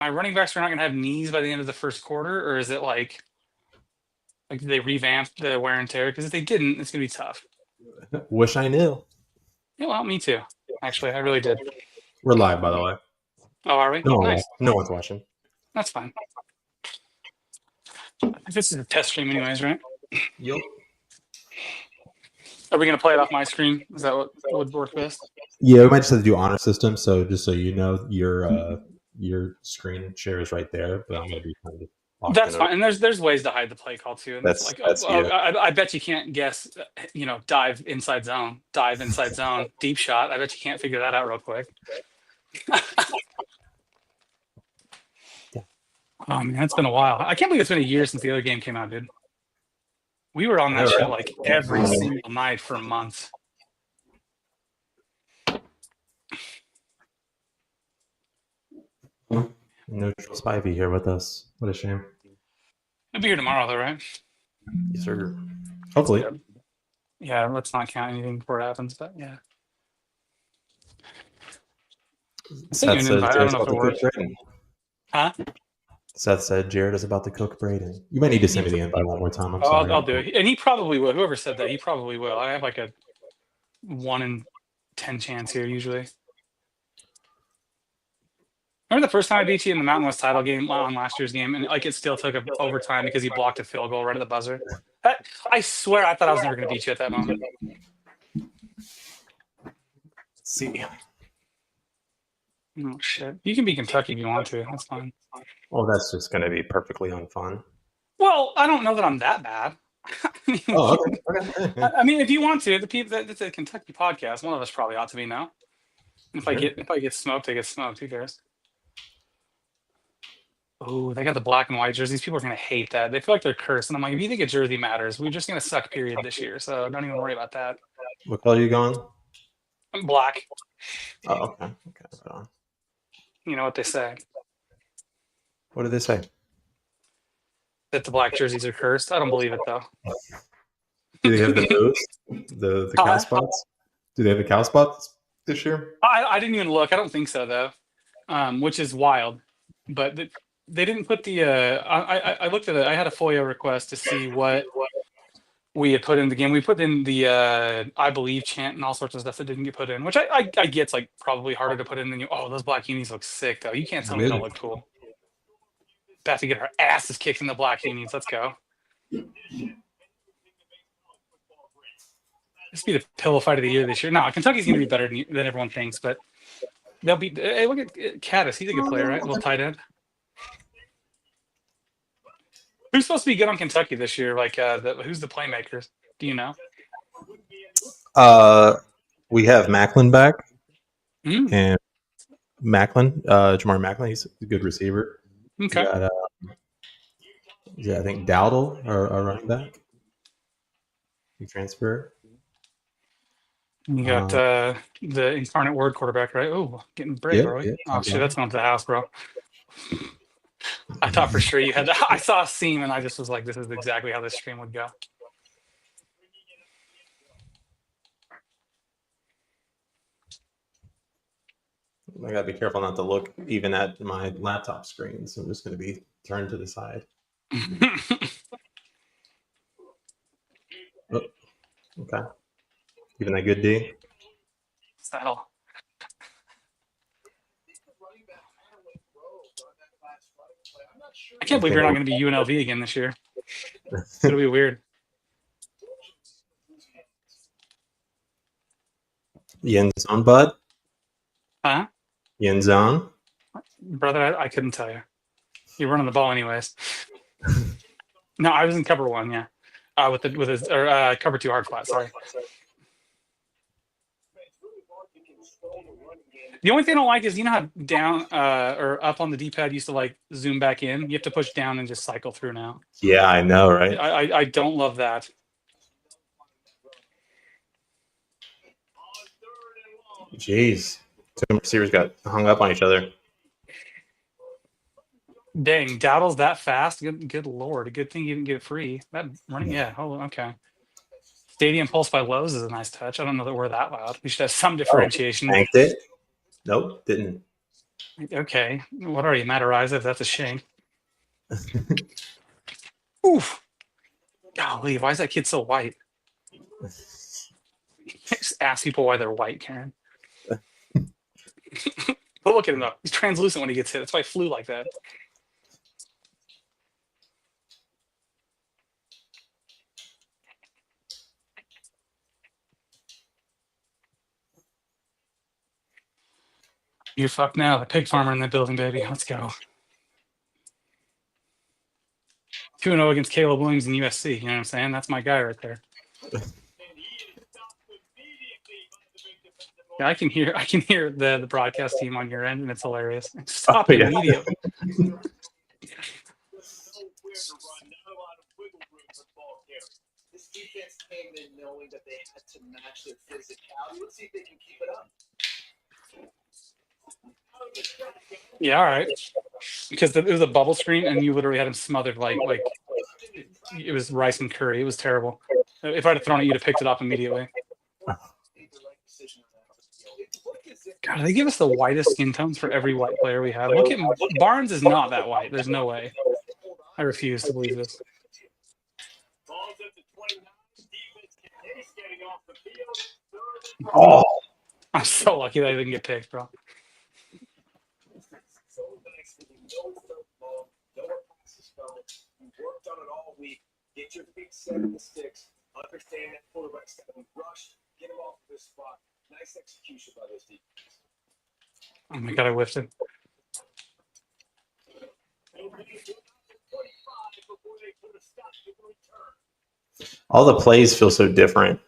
my running backs are not going to have knees by the end of the first quarter, or is it like did they revamp the wear and tear? Because if they didn't, it's going to be tough. Wish I knew. Yeah, well, me too. Actually, I really did. We're live, by the way. Oh, are we? No, Nice. no one's watching. That's fine. This is a test stream, anyways, right? Yep. Are we going to play it off my screen? Is that what would work best? Yeah, we might just have to do honor system. So just so you know, your screen share is right there, but I'm going to be kind of. That's fine. And there's ways to hide the play call too. And that's like, yeah. I bet you can't guess. Dive inside zone, deep shot. I bet you can't figure that out real quick. Oh man, it's been a while. I can't believe it's been a year since the other game came out, dude. We were on that shit like every single night for months. Neutral Spivey here with us. What a shame. He'll be here tomorrow, though, right? Yes, sir. Hopefully. Yeah, let's not count anything before it happens, but yeah. Seth said Jared's about to cook Braden. Huh? Seth said Jared is about to cook Braden. You might need to send me the invite one more time. I'm sorry. I'll do it. And he probably will. Whoever said that, he probably will. I have like a 1 in 10 chance here usually. Remember the first time I beat you in the Mountain West title game on last year's game, and like it still took overtime because you blocked a field goal right at the buzzer? I swear I thought I was never going to beat you at that moment. Let's see. Oh, shit. You can beat Kentucky if you want to. That's fine. Well, that's just going to be perfectly unfun. Well, I don't know that I'm that bad. Okay. I mean, if you want to, the people that's a Kentucky podcast, one of us probably ought to be now. If I get smoked, I get smoked. Who cares? Oh, they got the black and white jerseys. People are going to hate that. They feel like they're cursed. And I'm like, if you think a jersey matters, we're just going to suck, period, this year. So don't even worry about that. What color are you going? I'm black. Oh, okay. Okay. You know what they say. What do they say? That the black jerseys are cursed. I don't believe it, though. Do they have the moves? The cow spots? Do they have the cow spots this year? I didn't even look. I don't think so, though, which is wild. But they didn't put the I looked at it. I had a FOIA request to see what we had put in the game. We put in the I believe chant and all sorts of stuff that didn't get put in, which I get it's like probably harder to put in than you. Oh, those black unis look sick though. You can't tell me they don't look cool. About to get our asses kicked in the black unis. Let's go. This will be the pillow fight of the year this year. No, Kentucky's going to be better than everyone thinks, but they'll be. Hey, look at Caddis. He's a good player, right? A little tight end. Who's supposed to be good on Kentucky this year? Like, who's the playmakers? Do you know? We have Macklin back, and Macklin, Jamar Macklin. He's a good receiver. Okay. Got, I think Dowdle, our running back. He transferred. You got the Incarnate Word quarterback, right? Oh, getting brave, bro. Yeah. Oh, shit, that's going to the house, bro. I thought for sure you had that. I saw a seam, and I just was like, this is exactly how this stream would go. I got to be careful not to look even at my laptop screen, so I'm just going to be turned to the side. Oh, okay. Even that good D? Saddle. I can't believe you're not going to be UNLV again this year. It'll be weird. Yin zone, bud? Huh? Yin zone? Brother, I couldn't tell you. You're running the ball anyways. No, I was in cover 1, yeah. With his cover 2 hard flat, sorry. The only thing I don't like is, you know how down or up on the D-pad used to like zoom back in? You have to push down and just cycle through now. Yeah, I know, right? I don't love that. Jeez. Two receivers got hung up on each other. Dang, Dowdle's that fast? Good lord. A good thing you didn't get it free. That running, yeah. Oh, okay. Stadium Pulse by Lowe's is a nice touch. I don't know that we're that loud. We should have some differentiation. Thanked it. Nope, didn't. Okay, what are you, Matt Ariza? That's a shame. Oof. Golly, why is that kid so white? Just ask people why they're white, Karen. But look at him though. He's translucent when he gets hit. That's why he flew like that. You're fucked now. The pig farmer in the building, baby. Let's go. 2-0 against Caleb Williams in USC. You know what I'm saying? That's my guy right there. Yeah, I can hear the broadcast team on your end, and it's hilarious. Stop Oh, yeah. immediately. This defense came in knowing that they had to match their physicality. Let's see if they can keep it up. Yeah, all right. Because it was a bubble screen, and you literally had him smothered like it was rice and curry. It was terrible. If I'd have thrown it, you'd have picked it up immediately. God, they give us the whitest skin tones for every white player we have. Look at Barnes is not that white. There's no way. I refuse to believe this. Oh, I'm so lucky that I didn't get picked, bro. Worked on it all week. Get your feet set in the sticks. Understand that quarterback's got to be rushed. Get him off of this spot. Nice execution by this defense. Oh my god, I whiffed it. all the plays feel so different.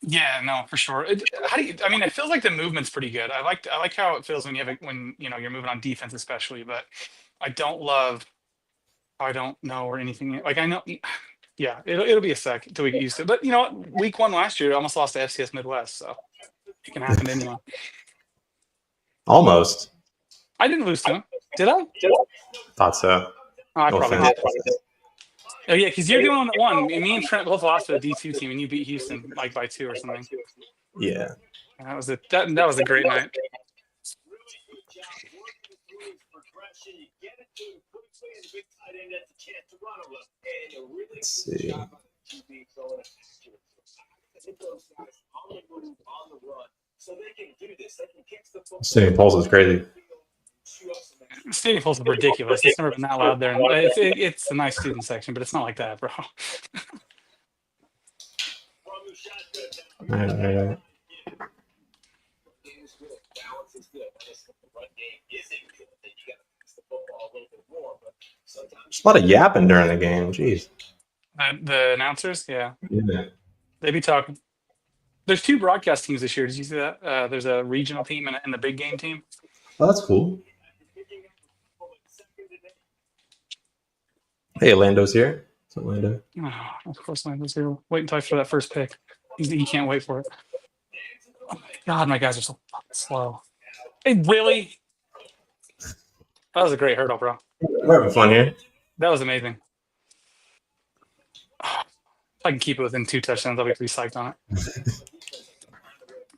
Yeah, no, for sure. How do you? I mean, it feels like the movement's pretty good. I like how it feels when you have it when you're moving on defense, especially. But I don't love. I don't know or anything. Like I know. Yeah, it'll be a sec until we get used to it. But you know what? Week 1 last year, I almost lost to FCS Midwest, so it can happen to anyone. Almost. I didn't lose to him, did I? Thought so. Oh, I No probably offense. did. Oh yeah, because you're the one that won. Me and Trent both lost to the D2 team, and you beat Houston like by 2 or something. Yeah. And that was a great night. Let's see. Stadium pulse is crazy. Stadium pulse is ridiculous. It's never been that loud there. And it's a nice student section, but it's not like that, bro. All right. There's a lot of yapping during the game. Jeez. The announcers, yeah, Yeah. they be talking. There's 2 broadcast teams this year. Did you see that? There's a regional team and the big game team. Oh, that's cool. Hey, Lando's here. What's up, Lando? Oh, of course, Lando's here. Wait until I throw that first pick. He can't wait for it. Oh my god, my guys are so fucking slow. Hey, really? That was a great hurdle, bro. We're having fun here. That was amazing. Oh, if I can keep it within 2 touchdowns, I'll be pretty psyched on it. I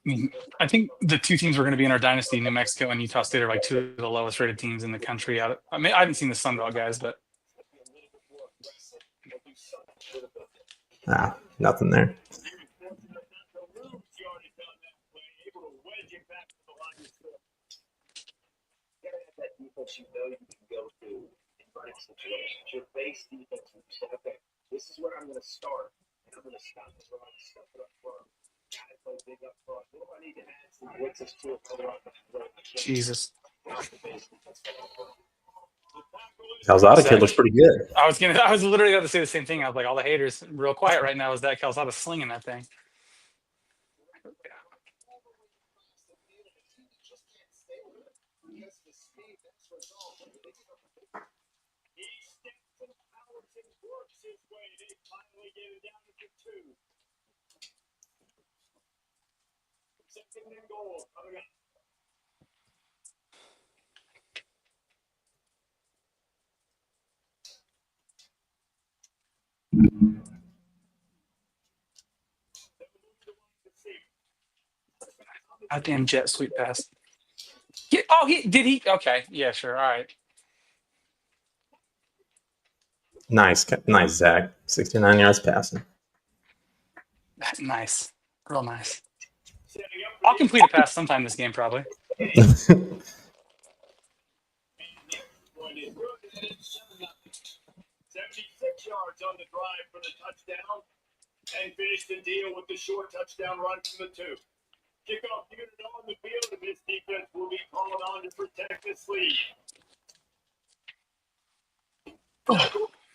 mean, I think the 2 teams we're going to be in our dynasty, New Mexico and Utah State, are like 2 of the lowest rated teams in the country. I mean, I haven't seen the Sun Belt guys, but Nothing there. Your base defense, you say, okay, this is where I'm going to start, and I'm going to stop this run, step it up front. Gotta play big up front. What do I need to add some blitzes to it? Jesus. Calzada kid looks pretty good. I was literally going to say the same thing. I was like, all the haters real quiet right now is that Calzada slinging that thing. Goddamn jet sweep pass. Oh, he? Okay, yeah, sure, all right. Nice, Zach. 69 yards passing. Nice, real nice. I'll complete a pass sometime this game, probably. 76 yards on the drive for the touchdown, and finished the deal with the short touchdown run from the 2. Kickoff unit on the field, and this defense will be called on to protect this lead.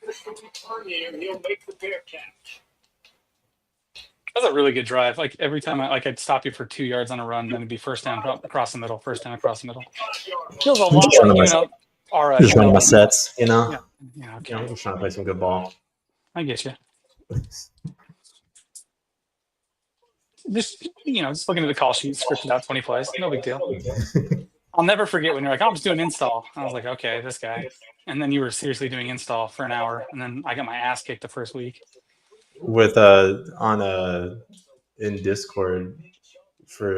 This will return here, and he'll make the fair catch. That's a really good drive. Like every time I'd stop you for 2 yards on a run, then it'd be first down across the middle, first down across the middle. Feels a lot like our just running my sets, you know. Yeah, okay. You know, I'm just trying to play some good ball. I get you. Just just looking at the call sheet, scripted out 20 plays, no big deal. I'll never forget when you're like, "I'm just doing install." I was like, "Okay, this guy," and then you were seriously doing install for an hour, and then I got my ass kicked the first week. With in Discord for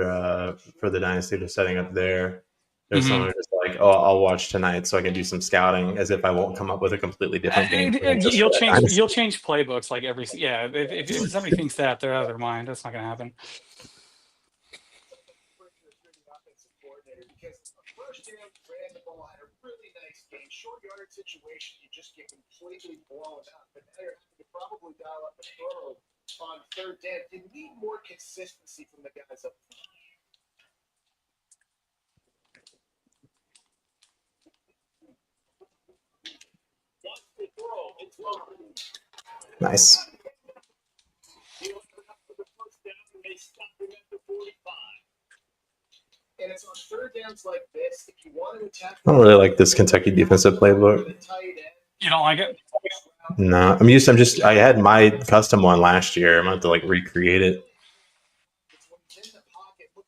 the Dynasty, they're setting up there. There's someone who's like, "Oh, I'll watch tonight so I can do some scouting," as if I won't come up with a completely different game. You'll change playbooks like every if somebody thinks that they're out of their mind, that's not going to happen. Short yardage situation, you just get completely blown up, but now you're having to probably dial up a throw on third down. You need more consistency from the guys up front. Nice. And it's on third downs like this. If you want to attack, I don't really like this Kentucky defensive playbook. You don't like it? No, I had my custom one last year. I'm going to have to recreate it.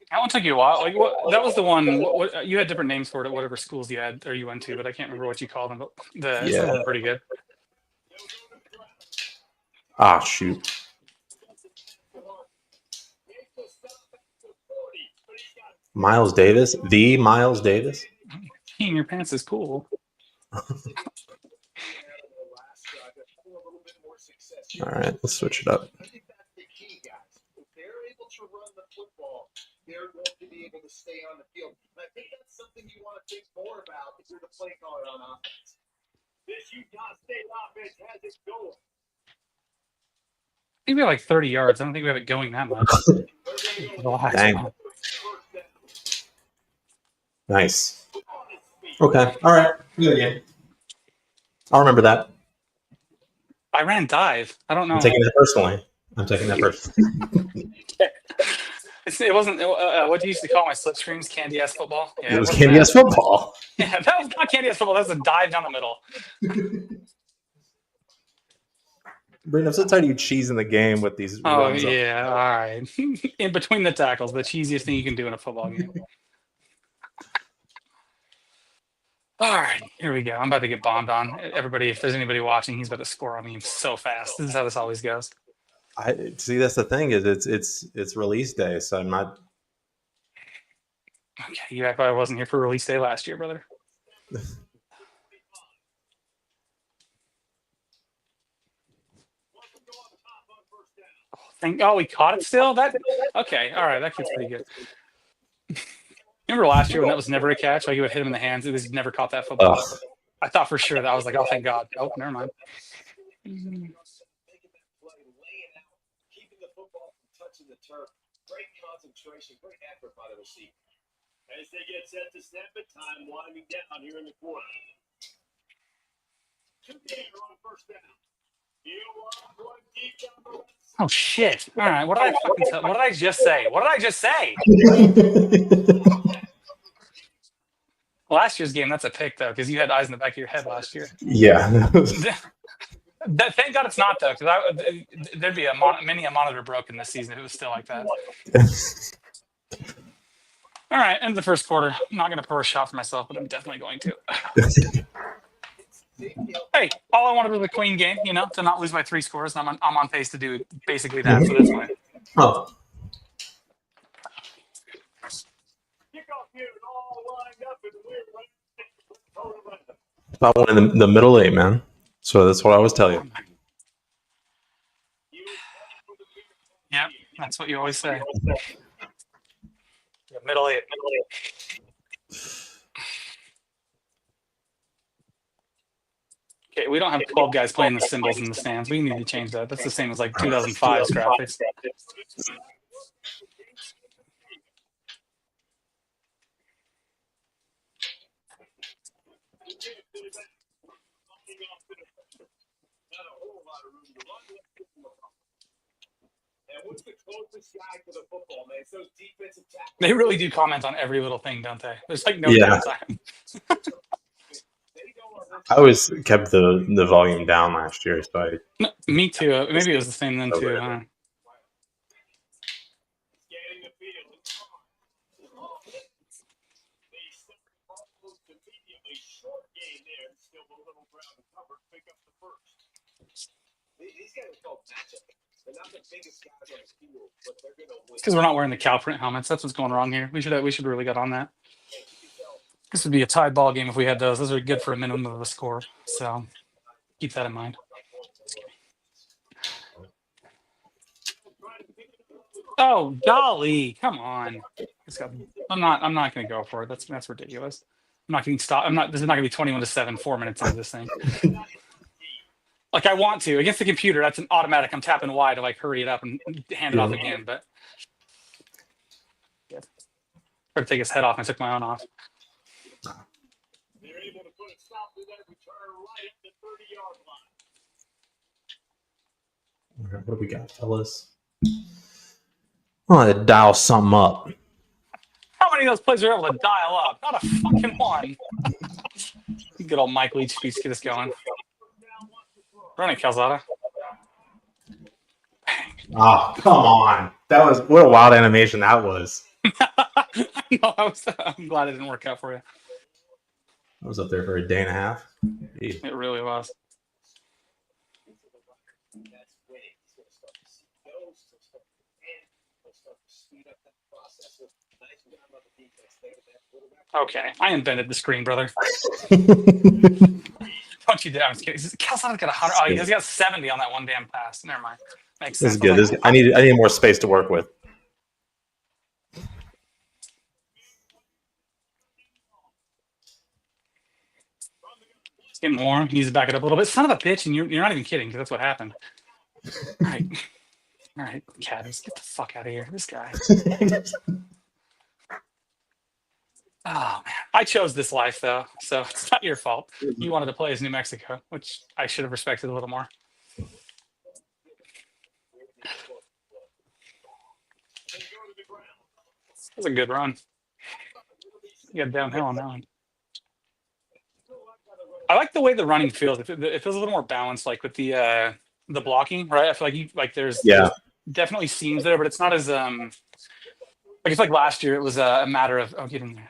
That one took you a while. Like that was the one. What you had different names for it at whatever schools you had or you went to, but I can't remember what you called them. But some of them were pretty good. Ah, shoot. Miles Davis? The Miles Davis? Peeing your pants is cool. All right, let's switch it up. I think that's the key, guys. If they're able to run the football, they're going to be able to stay on the field. And I think that's something you want to think more about if you're the play caller on offense. This Utah State offense has it going. I think we have like 30 yards. I don't think we have it going that much. Dang. Nice. Okay. All right. Good game. I'll remember that. I ran dive. I don't know. I'm taking that personally. It wasn't. What do you used to call my slip screens? Candy ass football. Yeah, it was candy ass football. Yeah, that was not candy ass football. That was a dive down the middle. Brandon, I'm so tired of you cheesing the game with these. Oh yeah, all right. In between the tackles, the cheesiest thing you can do in a football game. All right, here we go. I'm about to get bombed on. Everybody, if there's anybody watching, he's about to score on me so fast. This is how this always goes. I see. That's the thing is it's release day, so I'm not. Okay, you act like I wasn't here for release day last year, brother. Oh, we caught it still? Okay, all right, that kid's pretty good. Remember last year when that was never a catch? Like you would hit him in the hands. It was never caught that football. Ugh. I thought for sure that I was like, oh, thank God. Oh, never mind. Keeping the football from touching the turf. Great concentration, great effort by the receiver. As they get set to snap it, time winding down here in the quarter. 2 games on first down. Oh shit! All right, what did I just say? What did I just say? Last year's game, that's a pick though, because you had eyes in the back of your head last year. Yeah. Thank God it's not though, because there'd be many a monitor broken this season if it was still like that. All right, end of the first quarter. I'm not going to pour a shot for myself, but I'm definitely going to. Hey, all I wanted was a clean game, to not lose by 3 scores. And I'm on pace to do basically that, so that's fine. Oh. Kickoff unit all lined up, and About one in the middle eight, man. So that's what I always tell you. Yeah, that's what you always say. Yeah, middle eight. Okay, we don't have 12 guys playing the cymbals in the stands. We need to change that. That's the same as like 2005's graphics. They really do comment on every little thing, don't they? There's like no downtime. I always kept the volume down last year, so No, me too. Maybe it was the same then too, huh? Because we're not wearing the cow print helmets. That's what's going wrong here. We should really get on that. This would be a tied ball game if we had those. Those are good for a minimum of a score. So keep that in mind. Oh, golly. Come on. I'm not gonna go for it. That's ridiculous. I'm not getting stopped. This is not gonna be 21-7, 4 minutes into this thing. Like I want to. Against the computer, that's an automatic. I'm tapping Y to like hurry it up and hand it off again, but yeah. Tried to take his head off and I took my own off. They're able to put a stop to that return right at the 30-yard line. what do we got, fellas? I want to dial something up. How many of those plays are able to dial up? Not a fucking one. Good old Mike Leach piece, get us going. Running Calzada. Oh, come on. That was what a wild animation that was. No, I'm glad it didn't work out for you. I was up there for a day and a half. It really was. Okay, I invented the screen, brother. Don't you dare! I'm just kidding. Calzada's got 100. Oh, he's got 70 on that one damn pass. Never mind. Makes sense. This is good. I need more space to work with. It's getting warm. He needs to back it up a little bit. Son of a bitch, and you're not even kidding because that's what happened. All right, Caddis, get the fuck out of here. This guy. Oh man, I chose this life though, so it's not your fault. You wanted to play as New Mexico, which I should have respected a little more. That was a good run. You got downhill on that one. I like the way the running feels. It feels a little more balanced, like with the blocking, right? I feel like there's definitely seams there, but it's not as like it's like last year. It was a matter of getting there.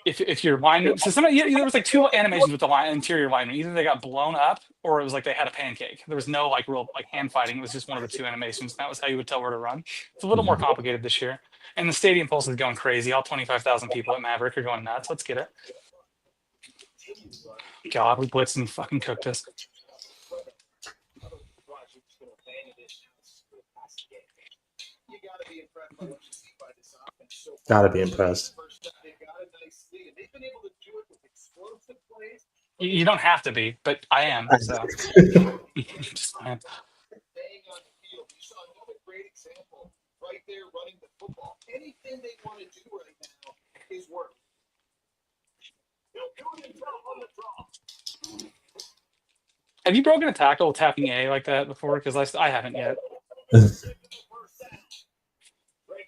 If your lineman, so there was like two animations with the interior lineman. Either they got blown up or it was like they had a pancake. There was no like real like hand fighting. It was just one of the two animations. That was how you would tell where to run. It's a little more complicated this year. And the stadium pulse is going crazy. All 25,000 people at Maverick are going nuts. Let's get it. God, we blitzed and he fucking cooked us. Gotta be impressed. You don't have to be, but I am. So. Just, man. Right there running the football. Anything they want to do right now is working. Have you broken a tackle tapping A like that before? Because I haven't yet. Great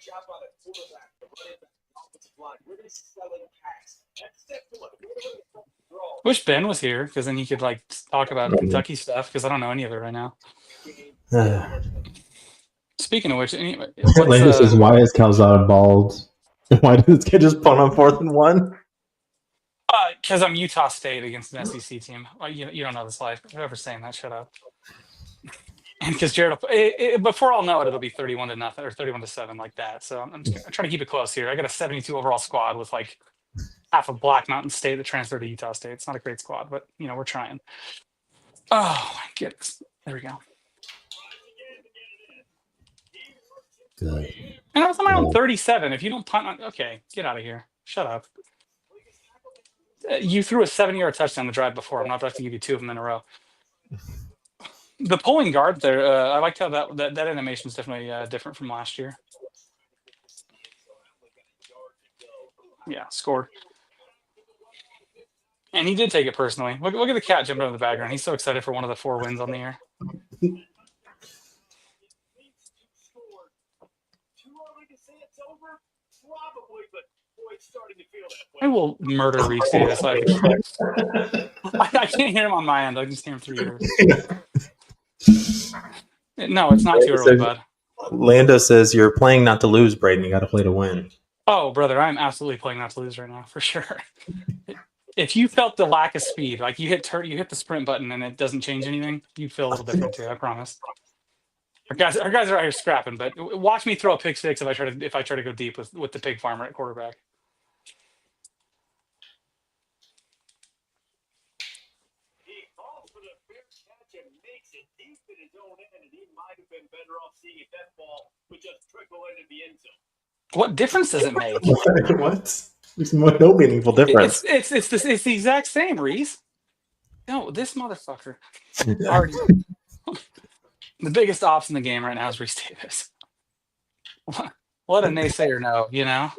job by the quarterback, the running back, offensive line. Really selling pass. That's step one. Wish Ben was here because then he could like talk about Kentucky stuff because I don't know any of it right now. Speaking of which, anyway, Landon says, "Why is Calzada bald? Why did this kid just punt on 4th and 1?" Because I'm Utah State against an SEC team. Well, you don't know this life. Whoever's saying that, shut up. And because Jared, before I'll know it, it'll be 31-0 or 31-7 like that. So I'm trying to keep it close here. I got a 72 overall squad with like half of Black Mountain State that transferred to Utah State. It's not a great squad, but we're trying. Oh my goodness. There we go. Good. And I was on my own 37. If you don't punt on, okay, get out of here. Shut up. You threw a 7-yard touchdown the drive before. I'm not about to give you 2 of them in a row. The pulling guard there, I liked how that animation is definitely different from last year. Yeah, scored. And he did take it personally. Look at the cat jumping over the background. He's so excited for one of the 4 wins on the year. I will murder Reese Davis. I can't hear him on my end. I can just hear him through yours. No, it's not too early, bud. Lando says you're playing not to lose, Braden. You got to play to win. Oh, brother, I'm absolutely playing not to lose right now, for sure. If you felt the lack of speed, like you hit the sprint button and it doesn't change anything, you feel a little different too. I promise. Our guys are out here scrapping, but watch me throw a pick six if I try to go deep with the pig farmer at quarterback. He calls for the fair catch and makes it deep in his own end, and he might have been better off seeing if that ball would just trickle into the end zone. What difference does it make? What? There's no meaningful difference. It's the exact same, Reese. No, this motherfucker already. The biggest ops in the game right now is Reese Davis. Let a naysayer know, you know.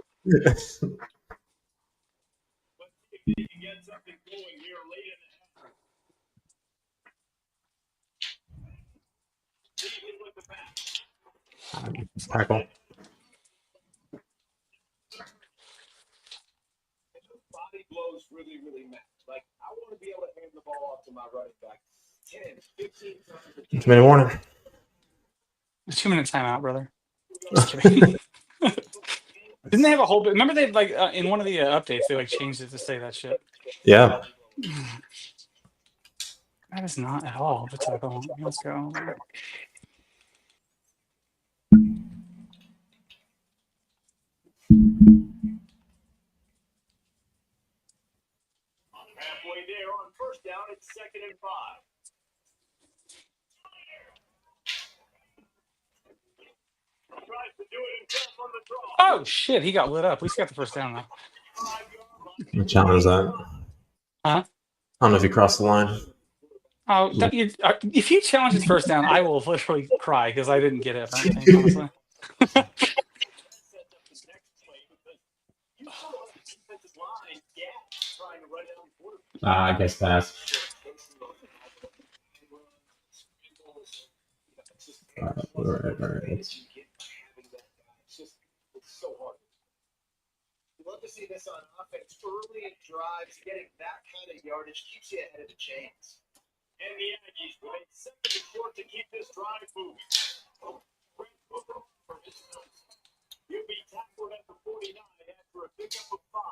Tackle. Body blows really, really matter. Like, I want to be able to hand the ball off to my running back 10, 15 times. Too many warning. 2-minute timeout, brother. Just kidding. Didn't they have a whole bit? Remember they in one of the updates they changed it to say that shit. Yeah. That is not at all the tackle. Let's go. Halfway there on first down, it's 2nd and 5. Oh shit! He got lit up. We just got the first down though. What challenge that? Huh? I don't know if you crossed the line. Oh, if you challenge his first down, I will literally cry because I didn't get it. I don't think, honestly. I guess pass. All right. It's so hard. You love to see this on offense. Early in drives, getting that kind of yardage keeps you ahead of the chains. And the Aggies wait 2nd and short to keep this drive moving. He'll be tackled at the 49 after a pickup of 5.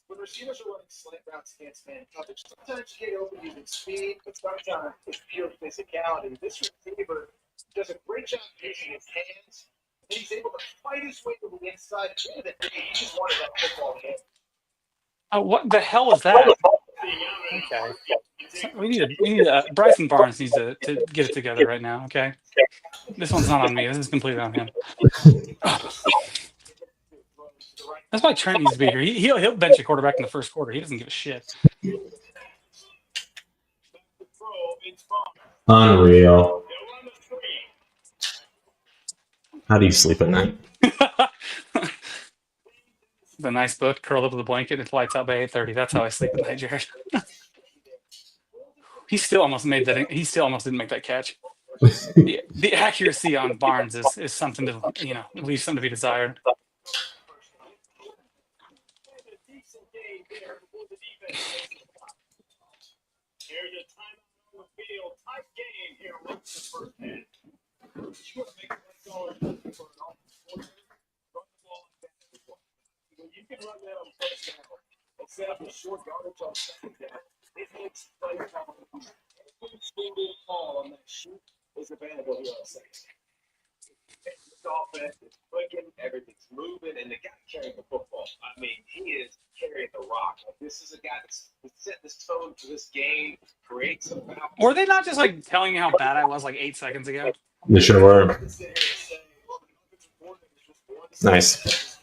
When receivers are running slant routes against man coverage, sometimes you get open using speed, but sometimes it's pure physicality. This receiver does a great job using his hands. And he's able to fight his way to the inside. At the end of the day, he just wanted that football in. Oh, what the hell was that? Okay. So we need Bryson Barnes needs to get it together right now. Okay. This one's not on me. This is completely on him. That's why Trent needs to be here. He'll bench a quarterback in the first quarter. He doesn't give a shit. Unreal. How do you sleep at night? The nice book, curled up with a blanket, it lights out by 8:30. That's how I sleep at night, Jared. He still almost made that. He still almost didn't make that catch. The accuracy on Barnes is something to leave something to be desired. Here's a timeout on the field. Tight game here. What's the first half? You want to make $1 for an offense. Run the ball like that. You can run that on first down and set up a short yardage on second down. It makes play time. Every single call on that shoot is available here on second down. This offense is clicking, everything's moving, and the guy carrying the football. I mean, he is zone to this game, create some balance. Were they not just like telling me how bad I was like 8 seconds ago? They sure were. Nice.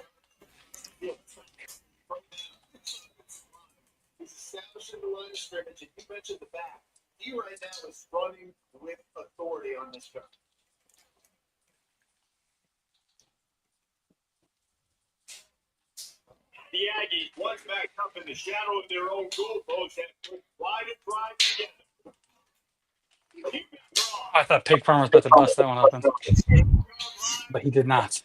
He's establishing the line of scrimmage, and you mentioned the back. He right now is running with authority on this drive. The Aggies, once back up in the shadow of their own goalpost, have put wide and drive together. I thought Pig Farmer was about to bust that one open, but he did not.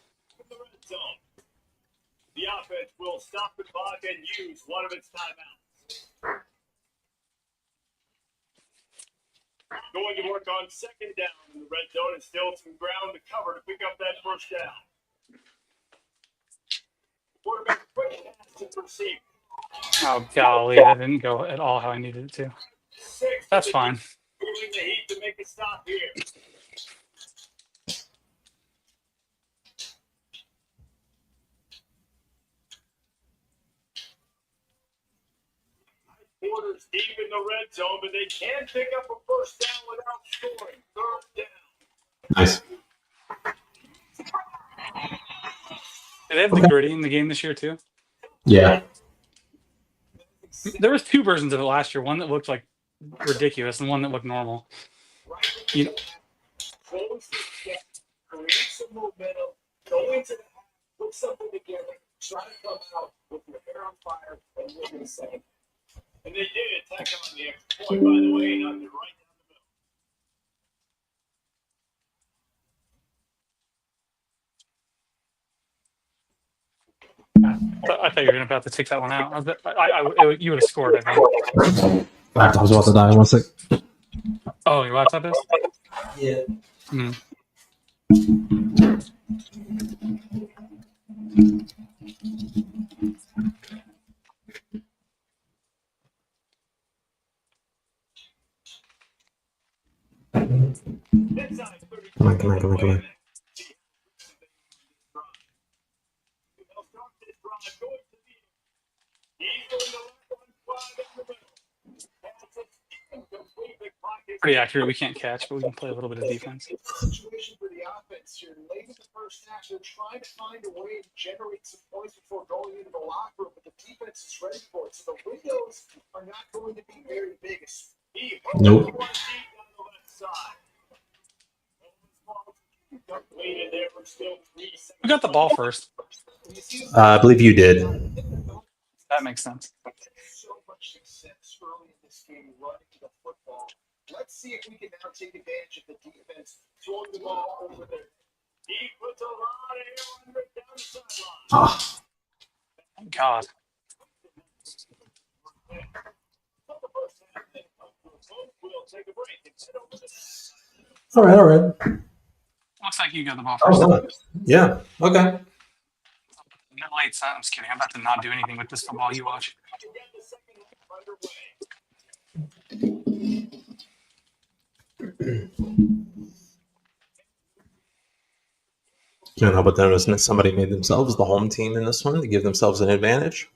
The offense will stop the clock and use one of its timeouts. Going to work on second down in the red zone and still some ground to cover to pick up that first down. Quarterback quick pass to receive. Oh golly, that didn't go at all how I needed it to. That's fine. Moving the heat to make a stop here. Quarters deep in the red zone, but they can pick up a first down without scoring. Third down. Nice. Do they have the gritty in the game this year too? Yeah. There was 2 versions of it last year. One that looked like ridiculous and one that looked normal. You know, Close the gap, create some momentum, go into the half, put something together, try to come out with your hair on fire, and win the second. And they did attack on the extra point, by the way, knocked it right down the middle. I thought you were about to take that one out. You would have scored, I think. Laptop's about to die. 1 sec. Oh, your laptop is? Yeah. Mm. Come on. Pretty accurate. We can't catch, but we can play a little bit of defense. Situation for the offense here. Late in the first half, they're trying to find a way to generate some points before going into the locker room, but the defense is ready for it. So the windows are not going to be very big. Nope. Who got the ball first? I believe you did. That makes sense. So much success early in this game running the football. Let's see if we can now take advantage of the defense throwing the ball over there. He puts a lot of air under it down the sideline. Thank God. All right. Looks like you got the ball Oh, first. yeah. Okay. No late set. I'm just kidding. I'm about to not do anything with this football you watch. Can't help but notice that somebody made themselves the home team in this one to give themselves an advantage.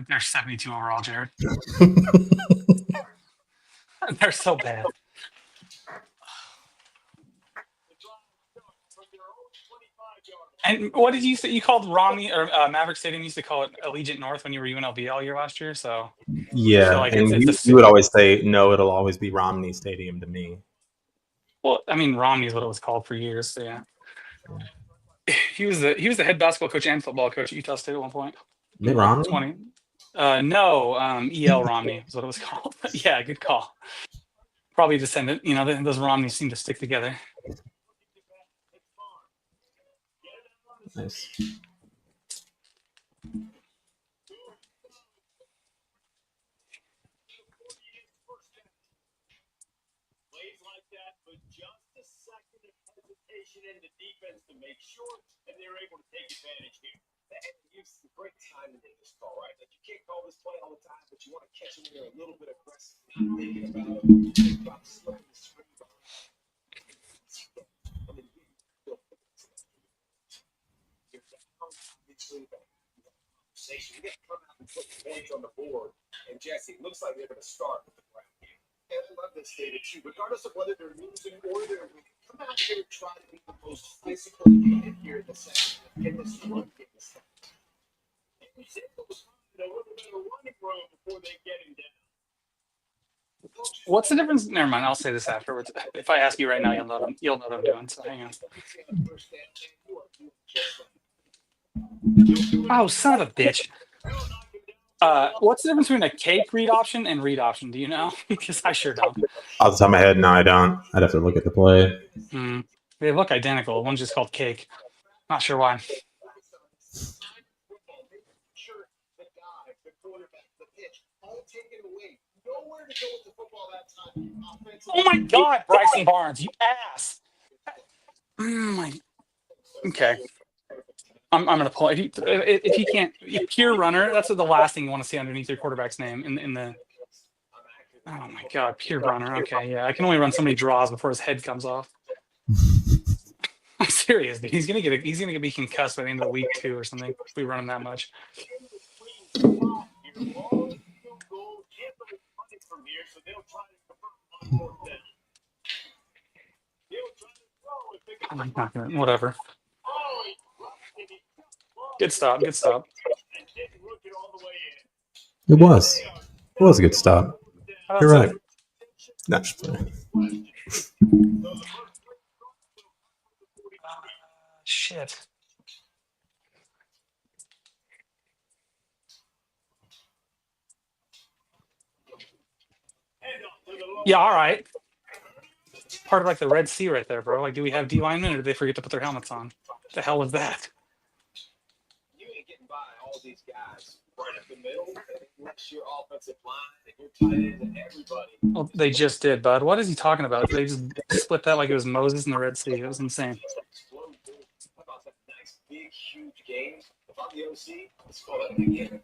They're 72 overall, Jared. They're so bad. And what did you say? You called Romney or Maverick Stadium used to call it Allegiant North when you were UNLV all year last year. So Yeah, so, like, and it's you would always say, no, it'll always be Romney Stadium to me. well, I mean, Romney is what it was called for years. So yeah, he was the head basketball coach and football coach at Utah State at one point. Mitt Romney? 20. No, E.L. Romney is what it was called. Yeah, good call. Probably descendant. You know, those Romneys seem to stick together. Nice. Plays like that, but just a second of hesitation in the defense to make sure, and they're able to take advantage here. It's a great time to make this call, right? Like, you can't call this play all the time, but you want to catch them when they're a little bit aggressive, not thinking about slipping the screen behind. You're down, obviously, but conversation. You got to come out and put points on the board. And Jesse, it looks like they're going to start with the ground game. And I love this data too. Regardless of whether they're losing or they're winning, come out here and try to be the most physical unit here in the second. Get this run, get this stuff. And we see those a little bit of running room before they get him down. What's the difference? Never mind. I'll say this afterwards. If I ask you right now, you'll know what I'm doing. So hang on. Oh, son of a bitch. What's the difference between a cake read option and read option? Do you know? Because I sure don't. Off the top of my head, no, I don't. I'd have to look at the play. They look identical. One's just called cake. Not sure why. Oh my God, Bryson Barnes, you ass! Okay, I'm gonna pull. If he can't, pure runner. That's the last thing you want to see underneath your quarterback's name in the. Oh my God, pure runner. Okay, yeah, I can only run so many draws before his head comes off. I'm serious, dude. He's gonna be concussed by the end of the week 2 or something if we run him that much. I'm not gonna. Whatever. Good stop. Good stop. It was a good stop. You're right. That's fine. Shit. Yeah, all right. Part of like the Red Sea right there, bro. Like, do we have D linemen or did they forget to put their helmets on? The hell was that? You ain't getting by all these guys right up the middle, unless your offensive line and your tight end and everybody. Well, they just did, bud. What is he talking about? They just split that like it was Moses in the Red Sea. It was insane. How about that nice, big, huge game? If I'm the OC, let's call that a game.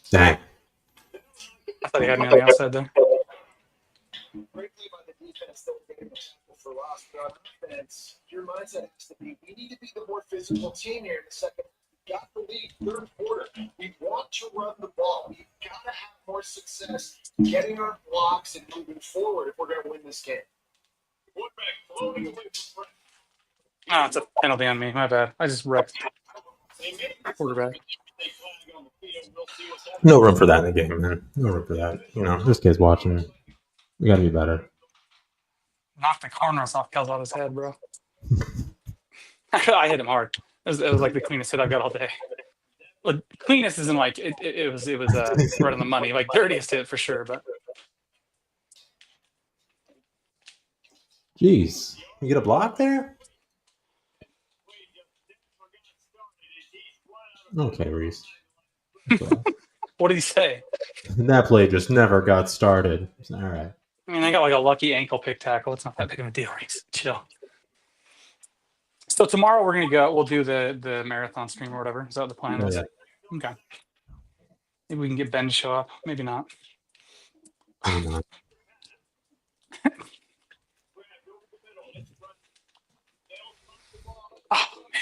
Dang. I thought he had me on the outside there. Great play by the defense, still getting the tackle for loss, but on offense, your mindset has to be, we need to be the more physical team here in the second. We've got the lead, third quarter. We want to run the ball. We've got to have more success getting our blocks and moving forward if we're going to win this game. Oh, it's a penalty on me. My bad. I just wrecked quarterback. No room for that in the game, man. No room for that. You know, this kid's watching. We got to be better. Knocked the corners off Calzado's head, bro. I hit him hard. It was like the cleanest hit I've got all day. Well, cleanest isn't like it was right on the money. Like dirtiest hit for sure, but Jeez, you get a block there? Okay, Reese. what did he say? That play just never got started. All right. I mean, I got like a lucky ankle pick tackle. It's not that big of a deal, Reese. Chill. So tomorrow we're gonna go. We'll do the marathon stream or whatever. Is that what the plan is? Yeah. Okay. Maybe we can get Ben to show up. Maybe not. Maybe not. Oh man.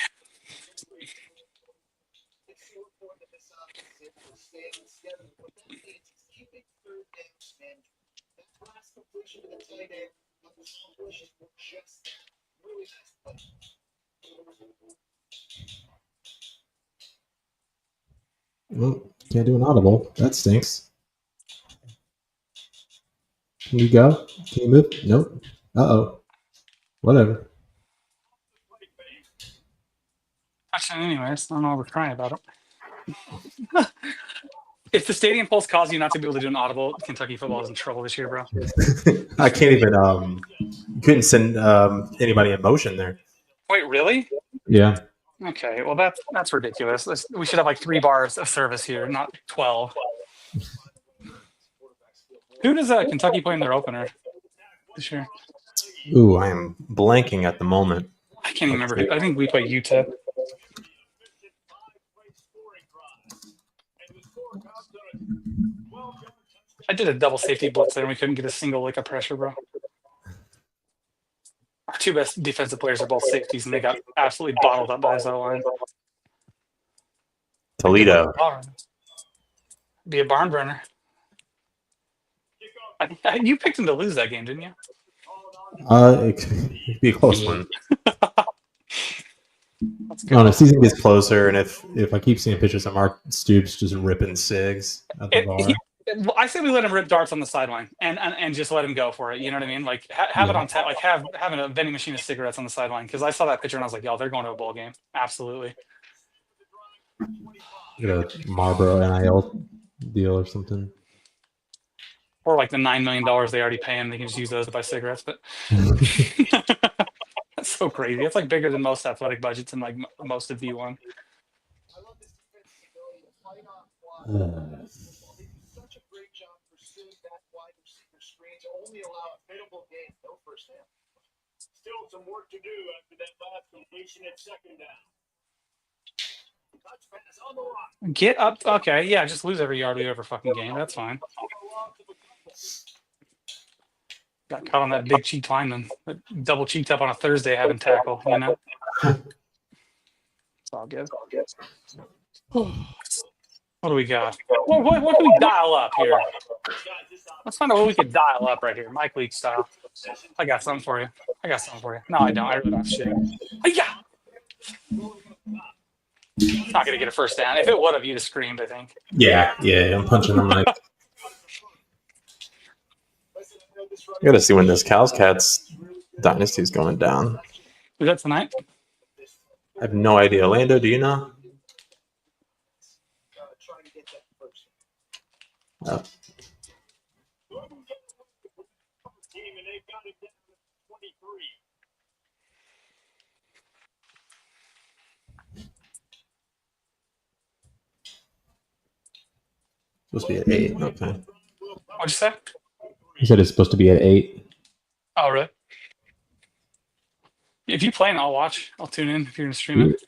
Well, can't do an audible. That stinks. Can you go? Can you move? Nope. Uh-oh. Whatever. Touchdown anyways. I don't know why we're crying about it. If the stadium pulse causes you not to be able to do an audible, Kentucky football is in trouble this year, bro. I can't even couldn't send anybody in motion there. Wait, really? Yeah. Okay, well that's ridiculous. We should have like 3 bars of service here, not 12. Who does Kentucky play in their opener this year? Ooh, I am blanking at the moment. I can't even remember. I think we play UTEP. I did a double safety blitz there and we couldn't get a single lick of pressure, bro. Our 2 best defensive players are both safeties and they got absolutely bottled up by his O-line. Toledo. Be a barn burner. You picked him to lose that game, didn't you? It could be a close one. Let's No, go. the season gets closer, and if I keep seeing pictures of Mark Stoops just ripping cigs at the bar, I say we let him rip darts on the sideline and just let him go for it. You know what I mean? Like have it on tap, like having a vending machine of cigarettes on the sideline. Because I saw that picture and I was like, yo, they're going to a bowl game. Absolutely. get a Marlboro NIL deal or something. Or like the $9 million they already pay him, they can just use those to buy cigarettes. But that's so crazy. It's like bigger than most athletic budgets and like most of D1. I love this defense's ability to fight off block. They do such a great job pursuing that wide receiver screens, only allow a hittable game, no first down. Still some work to do after that last completion at second down. Touch pass on the line. Get up. Okay, yeah, just lose every yard we ever fucking game. That's fine. Got caught on that big cheat lineman. Double cheeked up on a Thursday having tackle, you know? It's all good. What do we got? What do we dial up here? Let's find out what we could dial up right here, Mike Leake style. I got something for you. No, I don't. I really don't have shit. Yeah. It's not going to get a first down. If it would have, you'd have screamed, I think. Yeah, I'm punching the mic. I gotta see when this Cows Cats Dynasty is going down. Is that tonight? I have no idea. Lando, do you know? Oh. Supposed to be at 8. Okay. What'd you say? He said it's supposed to be at 8. Oh, really? If you play, I'll watch. I'll tune in if you're going to stream it.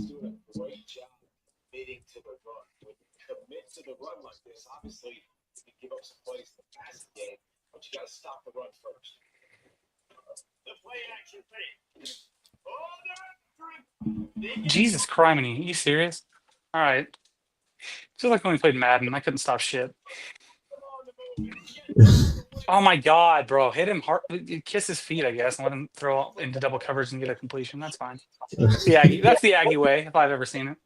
Doing a great job committing to the run. When you commit to the run like this, obviously you give up some plays in the passing game, but you got to stop the run first. The play action thing. Jesus criminy. Are you serious? All right. Feels like when we played Madden, I couldn't stop shit. Oh my God, bro. Hit him hard. Kiss his feet, I guess, and let him throw into double coverage and get a completion. That's fine. That's the Aggie way, if I've ever seen it.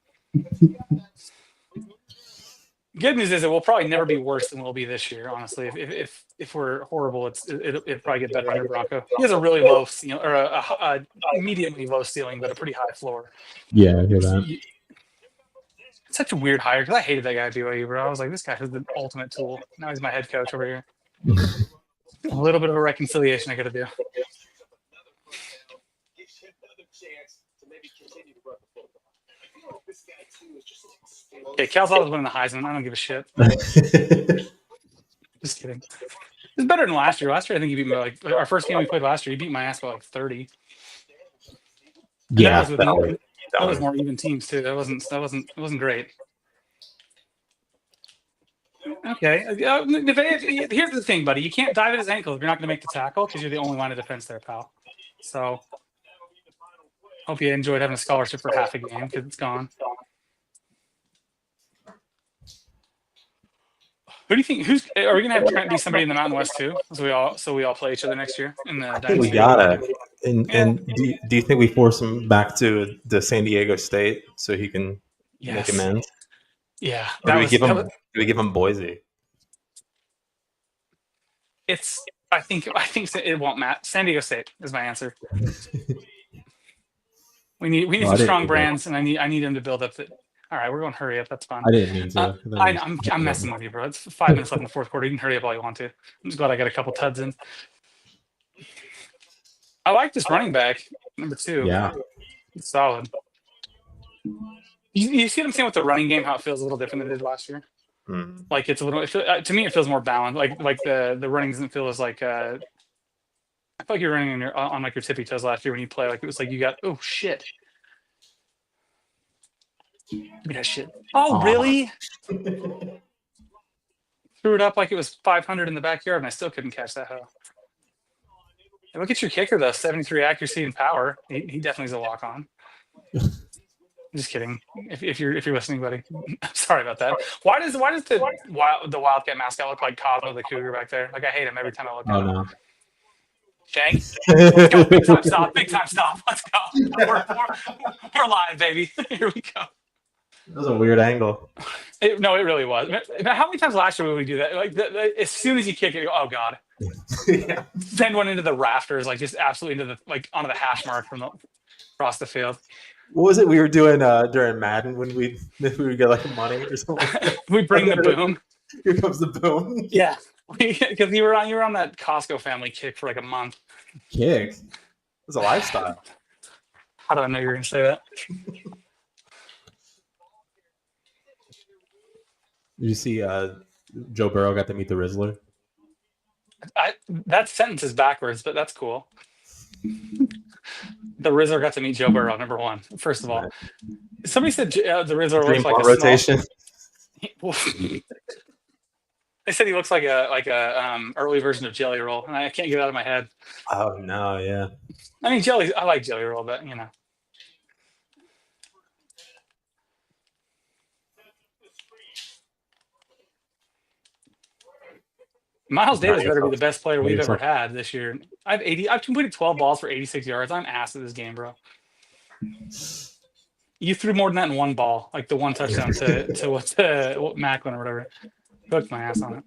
Good news is it will probably never be worse than we'll be this year, honestly. If we're horrible, it'll probably get better under Bronco. He has a really low ceiling, or a mediumly low ceiling, but a pretty high floor. Yeah, I hear that. It's such a weird hire because I hated that guy at BYU, bro. I was like, this guy is the ultimate tool. Now he's my head coach over here. A little bit of a reconciliation I got to do. Okay, Cal's always winning the Heisman. I don't give a shit. Just kidding. It's better than last year. Last year, I think he beat me like our first game we played last year. He beat my ass by like 30. And Yeah, that was more even teams too. It wasn't great. Okay. Here's the thing, buddy. You can't dive at his ankle if you're not going to make the tackle because you're the only line of defense there, pal. So, hope you enjoyed having a scholarship for half a game because it's gone. Who do you think? Are we going to have Trent be somebody in the Mountain West too? So we all play each other next year in the Dynasty? we gotta. And do you think we force him back to the San Diego State so he can make amends? Yeah. Or do we give him Boise? I think it won't matter. San Diego State is my answer. We need some strong brands, and I need them to build up. All right, we're going to hurry up. That's fine. I didn't mean to. I'm messing with you, bro. It's 5 minutes left in the fourth quarter. You can hurry up all you want to. I'm just glad I got a couple tuds in. I like this running back, number 2. Yeah. It's solid. You see what I'm saying with the running game, how it feels a little different than it did last year? Mm. Like it's a little, to me, it feels more balanced. Like the running doesn't feel as like, I feel like you're running on like your tippy toes last year when you play. Like it was like you got, oh shit. Give me that shit. Oh, really? Threw it up like it was 500 in the backyard, and I still couldn't catch that hoe. Hey, look at your kicker, though. 73 accuracy and power. He definitely is a walk-on. Just kidding. If you're listening, buddy, sorry about that. Why does the Wildcat mascot look like Cosmo the Cougar back there? Like I hate him every time I look at Oh him. no. Shank, let's go. Big time stop. Big time stop. Let's go. We're live, baby. Here we go. That was a weird angle. No, it really was. How many times last year would we do that? Like as soon as you kick it, you go, oh god. Yeah. Then went into the rafters, like just absolutely into the onto the hash mark from across the field. What was it we were doing during Madden when we would get like money or something? We bring the boom. Here comes the boom. Yeah, because you were on that Costco family kick for like a month. Kick. It was a lifestyle. How do I know you were going to say that? Did you see Joe Burrow got to meet the Rizzler? That sentence is backwards, but that's cool. The Rizzler got to meet Joe Burrow, number one. First of all, somebody said the Rizzler looks like a rotation. They said he looks like a early version of Jelly Roll, and I can't get it out of my head. Oh no, yeah. I mean, I like Jelly Roll, but you know. Miles Davis better be the best player we've ever had this year. I've completed 12 balls for 86 yards. I'm ass at this game, bro. You threw more than that in one ball, like the one touchdown to Macklin or whatever. Hooked my ass on it.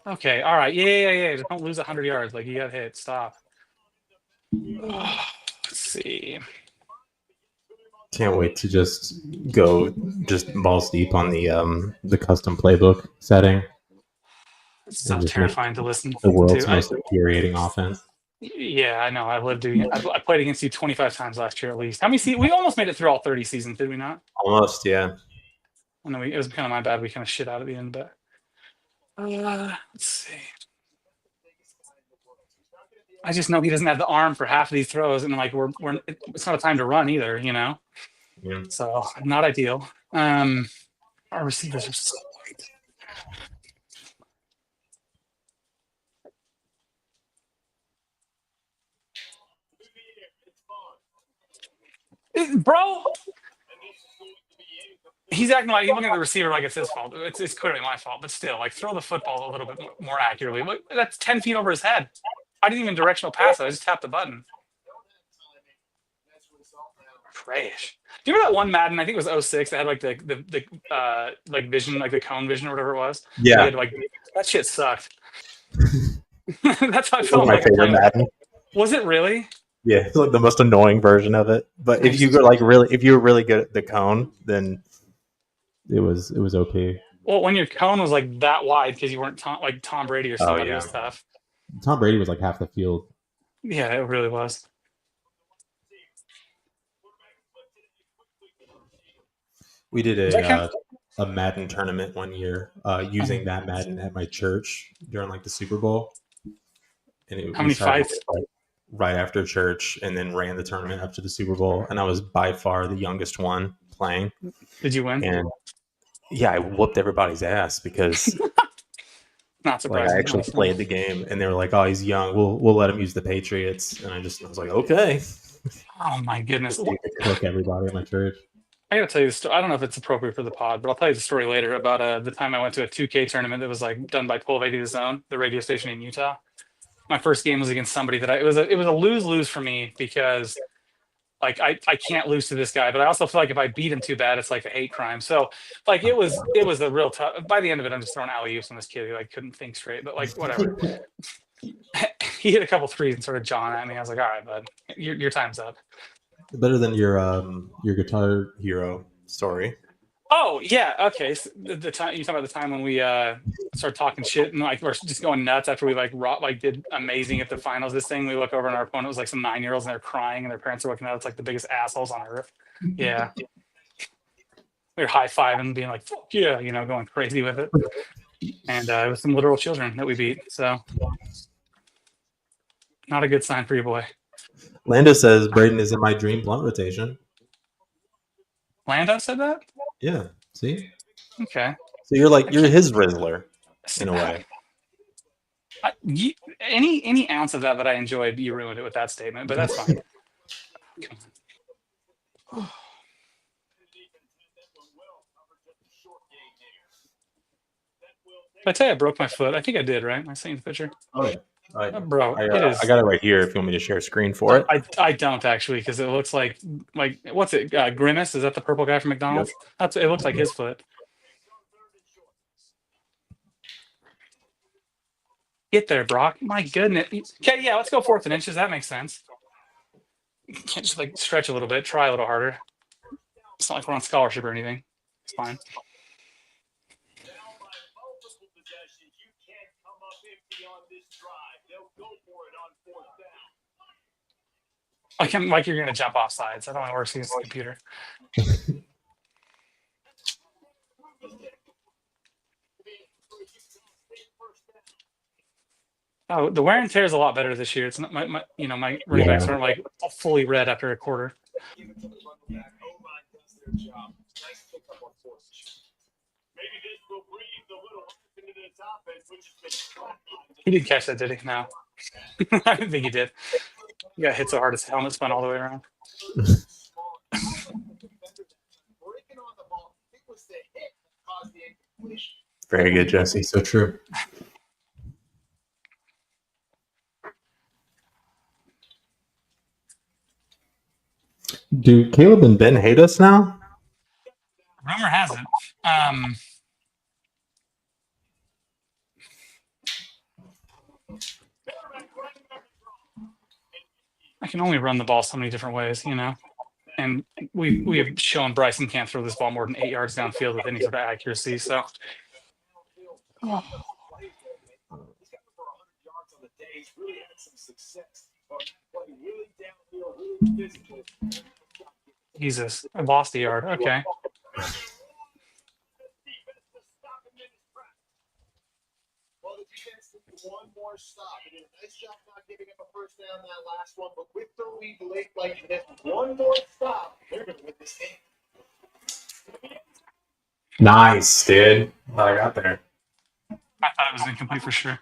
Okay, all right. Yeah. Just don't lose 100 yards. Like you got hit. Stop. Let's see. Can't wait to just go balls deep on the custom playbook setting. It's so terrifying to listen to. The world's most infuriating offense. Yeah, I know. I've lived doing it. I played against you 25 times last year at least. How many we almost made it through all 30 seasons, did we not? Almost, yeah. I know it was kind of my bad. We kind of shit out at the end, but let's see. I just know he doesn't have the arm for half of these throws, and like it's not a time to run either, you know. Yeah. So not ideal. Our receivers are so white. Bro, he's acting like he's looking at the receiver like it's his fault. It's clearly my fault, but still, like throw the football a little bit more accurately. Look, that's 10 feet over his head. I didn't even directional pass it. I just tapped the button. Trash. Do you remember that one Madden? I think it was 06 that had like the like vision, like the cone vision or whatever it was. Yeah. Had, like that shit sucked. That's how I felt. My favorite Madden. Was it really? Yeah, it's like the most annoying version of it. But if you were really good at the cone, then it was OP. Well, when your cone was like that wide because you weren't like Tom Brady or somebody and stuff. Tom Brady was like half the field. Yeah, it really was. We did a Madden tournament one year using that Madden at my church during like the Super Bowl. And how many fights? Right after church, and then ran the tournament up to the Super Bowl, and I was by far the youngest one playing. Did you win? And yeah, I whooped everybody's ass because not surprising. I actually played the game, and they were like, "Oh, he's young. We'll let him use the Patriots." And I was like, "Okay." Oh my goodness! Cook everybody at my church. I gotta tell you the story. I don't know if it's appropriate for the pod, but I'll tell you the story later about the time I went to a 2K tournament that was like done by 1280 The Zone, the radio station in Utah. My first game was against somebody that it was a lose-lose for me because like I can't lose to this guy, but I also feel like if I beat him too bad, it's like a hate crime. So like it was a real tough. By the end of it, I'm just throwing alley-oops on this kid who like couldn't think straight, but like whatever. He hit a couple threes and sort of jawing at me. I was like, all right, bud, your time's up. Better than your Guitar Hero story. Oh yeah, okay. So the time you talk about the time when we started talking shit and like we're just going nuts after we did amazing at the finals. This thing we look over and our opponent was like some 9-year-olds and they're crying and their parents are looking at us like the biggest assholes on earth. Yeah, we were high-fiving, being like fuck yeah, going crazy with it. And it was some literal children that we beat. So not a good sign for your boy. Lando says Braden is in my dream blunt rotation. Lando said that? Yeah. See? Okay. So you're his Rizzler in a way. Any ounce of that I enjoyed, you ruined it with that statement, but that's fine. I tell you, I broke my foot. I think I did, right? I seen the picture. Oh yeah. Bro, it is. I got it right here. If you want me to share a screen for it. I don't actually, because it looks like what's it? Grimace? Is that the purple guy from McDonald's? That's it. Looks like his foot. Get there, Brock. My goodness. Okay, yeah, let's go 4th and inches. That makes sense. Can't just like stretch a little bit, try a little harder. It's not like we're on scholarship or anything. It's fine. I can't like you're gonna jump off sides. I don't want to work against the computer. Oh, the wear and tear is a lot better this year. It's not my running backs aren't like fully red after a quarter. He didn't catch that, did he? No. I didn't think he did. He got hit so hard his helmet spun all the way around. Very good, Jesse. So true. Do Caleb and Ben hate us now? Rumor has it. I can only run the ball so many different ways, and we have shown Bryson can't throw this ball more than 8 yards downfield with any sort of accuracy. So, Jesus, I lost a yard. Okay. Well, the defense did one more stop. They did a nice job not giving up a first down that last one, but with the lead late like this, one more stop, they're going to win this game. Nice, dude. I got there. I thought it was incomplete for sure.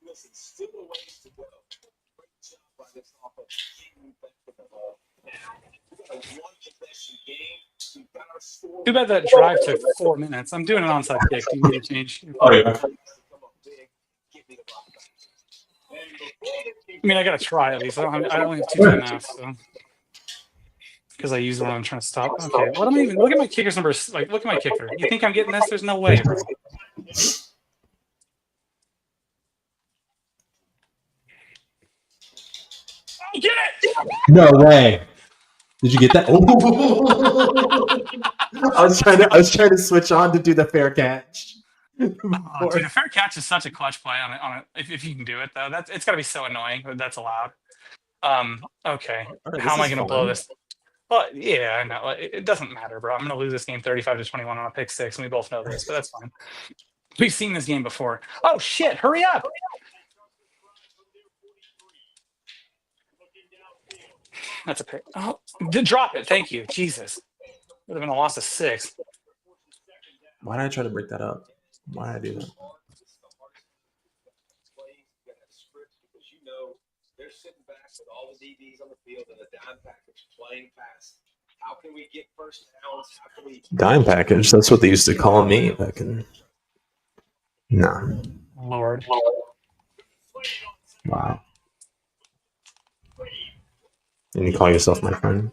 Listen, still a ways to go. Great job by this offense. Too bad that drive took 4 minutes. I'm doing an onside kick. Do you need to change? Oh yeah. I mean, I gotta try at least. I only have 2 timeouts, so because I used the one I'm trying to stop. Okay, what am I even? Look at my kicker's number. Like, look at my kicker. You think I'm getting this? There's no way, bro. Get it! No way. Did you get that? I was trying to switch on to do the fair catch. Dude, a fair catch is such a clutch play on it. If you can do it though, it's got to be so annoying that that's allowed. Okay, right, how am I going to blow this? Well, yeah, I know. It doesn't matter, bro. I'm going to lose this game 35-21 on a pick six, and we both know this, but that's fine. We've seen this game before. Oh shit! Hurry up! That's a pick. Oh, drop it. Thank you. Jesus. Would have been a loss of 6. Why did I try to break that up? Why did I do that? They're sitting back with all the DBs on the field and a dime package playing fast. How can we get first downs? How can we Dime package? That's what they used to call me back in. No. Lord. Wow. And you call yourself my friend?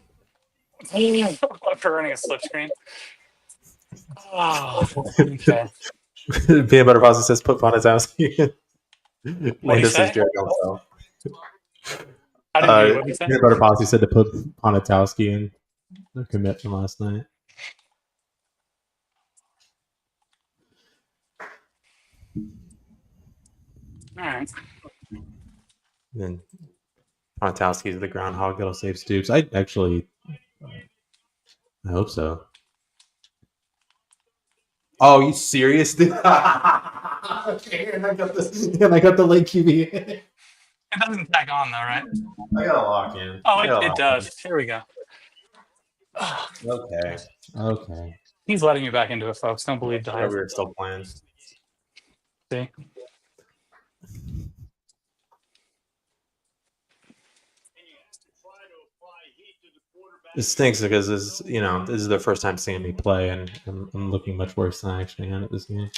For running a slip screen. Oh, okay. Peanut Butter Pasta says put Ponatowski. What'd he say? Jared himself. I didn't hear what he said. Peanut Butter Pasta said to put Ponatowski in. The commit from last night. All right. Then Ponatowski is the groundhog that'll save Stoops. I hope so. Oh, you serious, dude? And I got the late QB. It doesn't tag on though, right? I got a lock in. Oh, it does. Here we go. Okay. He's letting me back into it, folks. Don't believe the We hype. were still playing. See? It stinks because this is their first time seeing me play, and I'm looking much worse than I actually am at this game.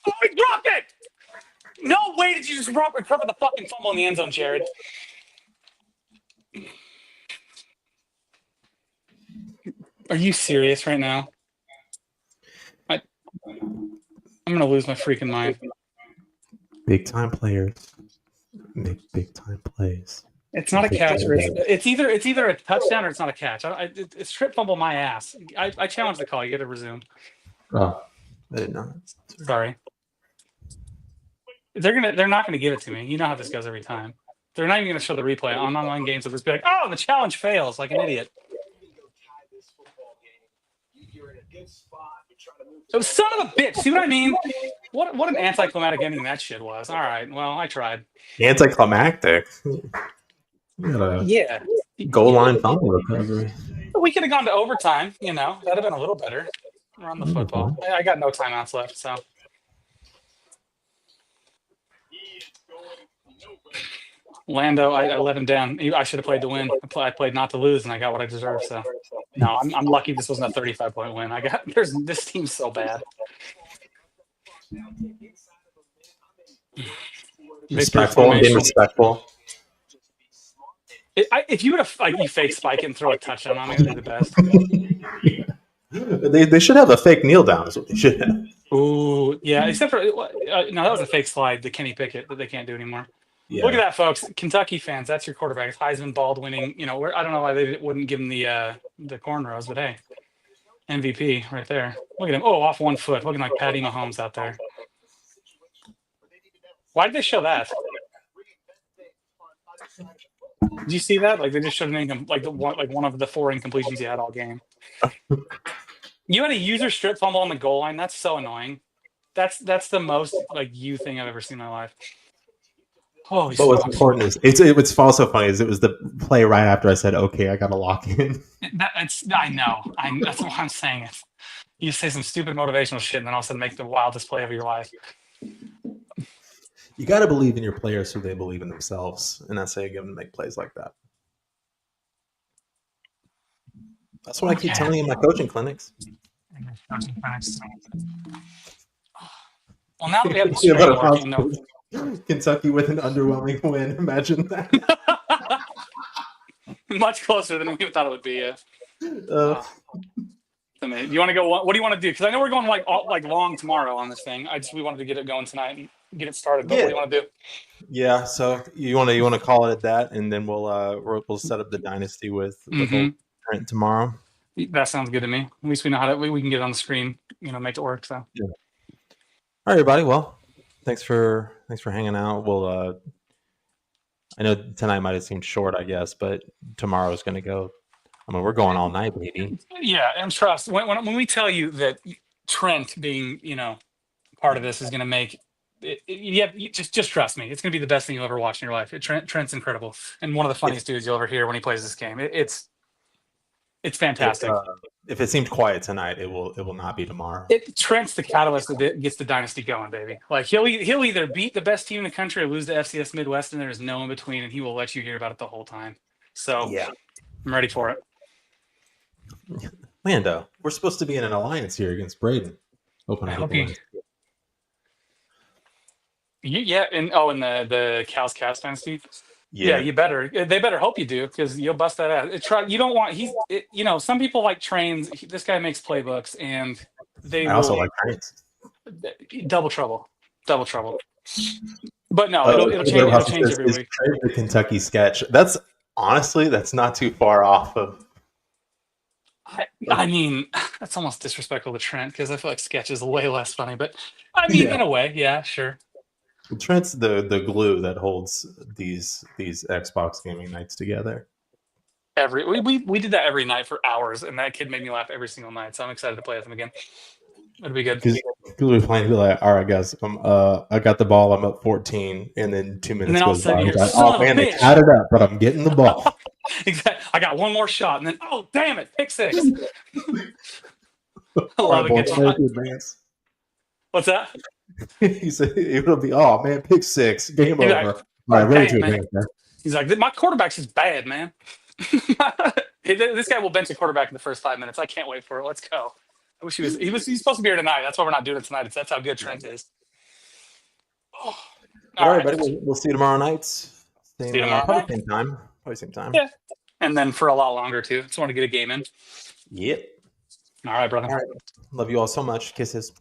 Oh, he dropped it! No way did you just recover the fucking fumble in the end zone, Jared. Are you serious right now? I'm gonna lose my freaking mind. Big time players make big time plays. It's not a catch, Rich. It's either a touchdown or it's not a catch. It's strip fumble my ass. I challenge the call. You got to resume. Oh, I did not. Sorry. They're not gonna give it to me. You know how this goes every time. They're not even gonna show the replay on online games. They'll just be like, "Oh, the challenge fails," like an idiot. So son of a bitch. See what I mean? What an anticlimactic ending that shit was. All right. Well, I tried. Anticlimactic. Yeah. Goal line fumble recovery. We could have gone to overtime. That'd have been a little better. Run the football. I got no timeouts left, so. Lando, I let him down. I should have played to win. I played not to lose, and I got what I deserved. So, no, I'm lucky this wasn't a 35-point win. This team's so bad. Respectful, being respectful. If you would have you fake spike it and throw a touchdown on me, that'd be the best. They should have a fake kneel down. Is what they should have. Ooh, yeah. Except for no, that was a fake slide, the Kenny Pickett that they can't do anymore. Yeah. Look at that, folks. Kentucky fans, that's your quarterback. Heisman, bald winning. I don't know why they wouldn't give him the cornrows, but hey, MVP right there. Look at him. Oh, off one foot, looking like Patty Mahomes out there. Why did they show that? Did you see that? Like they just showed an one of the 4 incompletions he had all game. You had a user strip fumble on the goal line. That's so annoying. That's the most you thing I've ever seen in my life. Holy but what's important is it's also funny is it was the play right after I said, okay, I got to lock in. I know. That's what I'm saying. You say some stupid motivational shit and then all of a sudden make the wildest play of your life. You got to believe in your players so they believe in themselves. And that's how you give them to make plays like that. That's what I keep telling you in my coaching clinics. Well, now that we have the straight working, Kentucky with an underwhelming win. Imagine that. Much closer than we thought it would be. Yeah. Do you want to go? What do you want to do? Because I know we're going long tomorrow on this thing. We wanted to get it going tonight and get it started. But what do you want to do? Yeah. So you want to call it at that, and then we'll set up the dynasty with Trent tomorrow. That sounds good to me. At least we know how we can get it on the screen. Make it work. So. Yeah. All right, everybody. Well, thanks for hanging out. We'll I know tonight might have seemed short, I guess, but tomorrow's going to go. I mean, we're going all night, baby. Yeah, and trust when we tell you that Trent being part of this is going to make it. Just trust me. It's going to be the best thing you'll ever watch in your life. Trent's incredible and one of the funniest dudes you'll ever hear when he plays this game. It's fantastic. If it seemed quiet tonight, it will not be tomorrow. Trent's the catalyst that gets the dynasty going, baby. Like he'll either beat the best team in the country or lose the FCS Midwest, and there's no in between, and he will let you hear about it the whole time. So yeah, I'm ready for it. Lando, we're supposed to be in an alliance here against Braden. Yeah, in the Cal's Cast dynasty. Yeah, you better. They better hope you do because you'll bust that out. You don't want. Some people like trains. This guy makes playbooks, and they also like trains. Double trouble. But no, it'll change. It'll change every week. The Kentucky sketch. That's not too far off of. I mean, that's almost disrespectful to Trent because I feel like sketch is way less funny. But I mean, in a way, yeah, sure. Trent's the glue that holds these Xbox gaming nights together. We did that every night for hours, and that kid made me laugh every single night. So I'm excited to play with him again. It'll be good. Because we're playing, be like, all right, guys, I got the ball. I'm up 14, and then 2 minutes goes by. They tied it up, but I'm getting the ball. Exactly. I got one more shot, and then damn it, pick 6. I love it. What's that? He said it'll be pick 6, game over. All right, ready to advance, man. He's like, my quarterback's just bad, man. This guy will bench a quarterback in the first 5 minutes. I can't wait for it. Let's go. I wish he's supposed to be here tonight. That's why we're not doing it tonight. That's how good Trent is. Oh. All right, buddy. We'll see you tomorrow night. Same, See you tomorrow probably night. same time. Probably same time. Yeah. And then for a lot longer, too. Just want to get a game in. Yep. All right, brother. All right. Love you all so much. Kisses.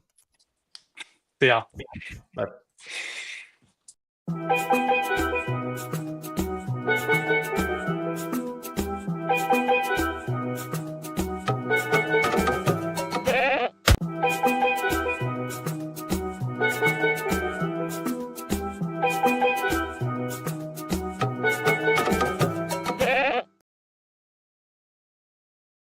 See ya. Bye.